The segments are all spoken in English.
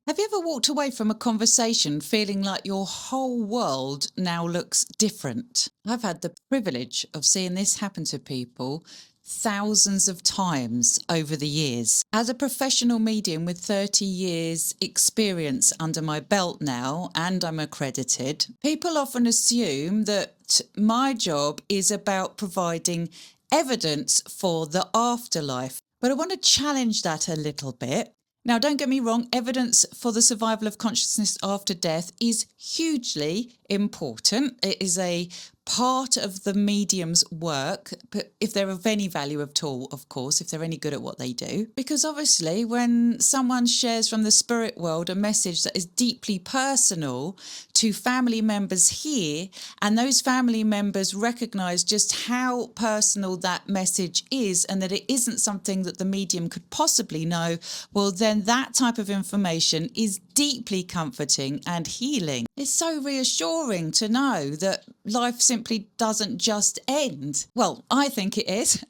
Have you ever walked away from a conversation feeling like your whole world now looks different? I've had the privilege of seeing this happen to people thousands of times over the years. As a professional medium with 30 years experience under my belt now, and I'm accredited, people often assume that my job is about providing evidence for the afterlife. But I want to challenge that a little bit. Now, don't get me wrong, evidence for the survival of consciousness after death is hugely important. It is a part of the medium's work, but if they're of any value at all, of course, if they're any good at what they do. Because obviously, when someone shares from the spirit world a message that is deeply personal to family members here, and those family members recognise just how personal that message is and that it isn't something that the medium could possibly know, well, then that type of information is deeply comforting and healing. It's so reassuring to know that life simply doesn't just end. Well, I think it is.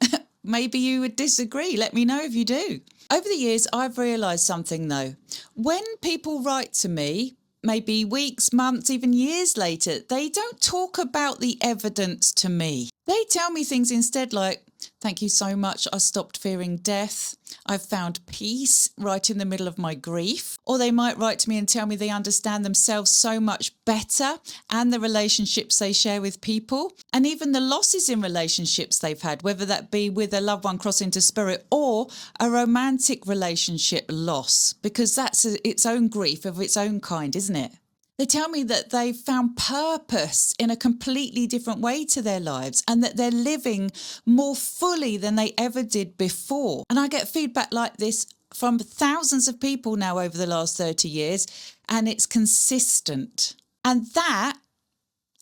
Maybe you would disagree. Let me know if you do. Over the years, I've realised something though. When people write to me, maybe weeks, months, even years later, they don't talk about the evidence to me. They tell me things instead like, thank you so much, I stopped fearing death. I've found peace right in the middle of my grief. Or they might write to me and tell me they understand themselves so much better and the relationships they share with people and even the losses in relationships they've had, whether that be with a loved one crossing to spirit or a romantic relationship loss, because that's its own grief of its own kind, isn't it? They tell me that they've found purpose in a completely different way to their lives and that they're living more fully than they ever did before. And I get feedback like this from thousands of people now over the last 30 years, and it's consistent. And that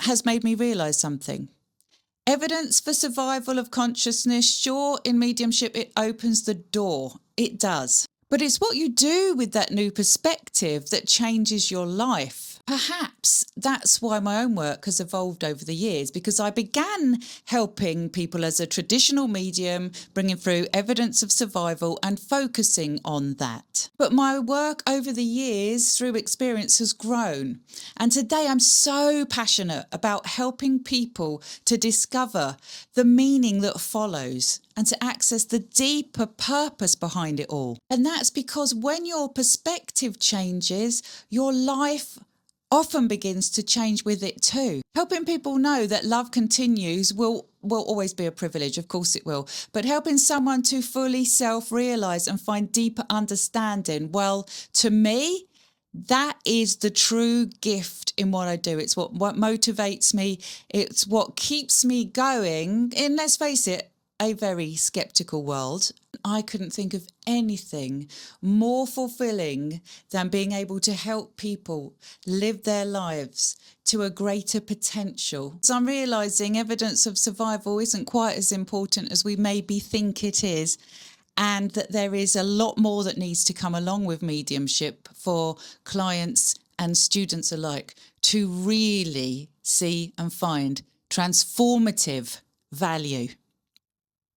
has made me realise something. Evidence for survival of consciousness, sure, in mediumship, it opens the door. It does. But it's what you do with that new perspective that changes your life. Perhaps that's why my own work has evolved over the years, because I began helping people as a traditional medium, bringing through evidence of survival and focusing on that. But my work over the years through experience has grown. And today I'm so passionate about helping people to discover the meaning that follows and to access the deeper purpose behind it all. And that's because when your perspective changes, your life often begins to change with it too. Helping people know that love continues will always be a privilege, of course it will, but helping someone to fully self-realise and find deeper understanding, well, to me, that is the true gift in what I do. It's what motivates me. It's what keeps me going in, let's face it, a very sceptical world. I couldn't think of anything more fulfilling than being able to help people live their lives to a greater potential. So I'm realising evidence of survival isn't quite as important as we maybe think it is, and that there is a lot more that needs to come along with mediumship for clients and students alike to really see and find transformative value.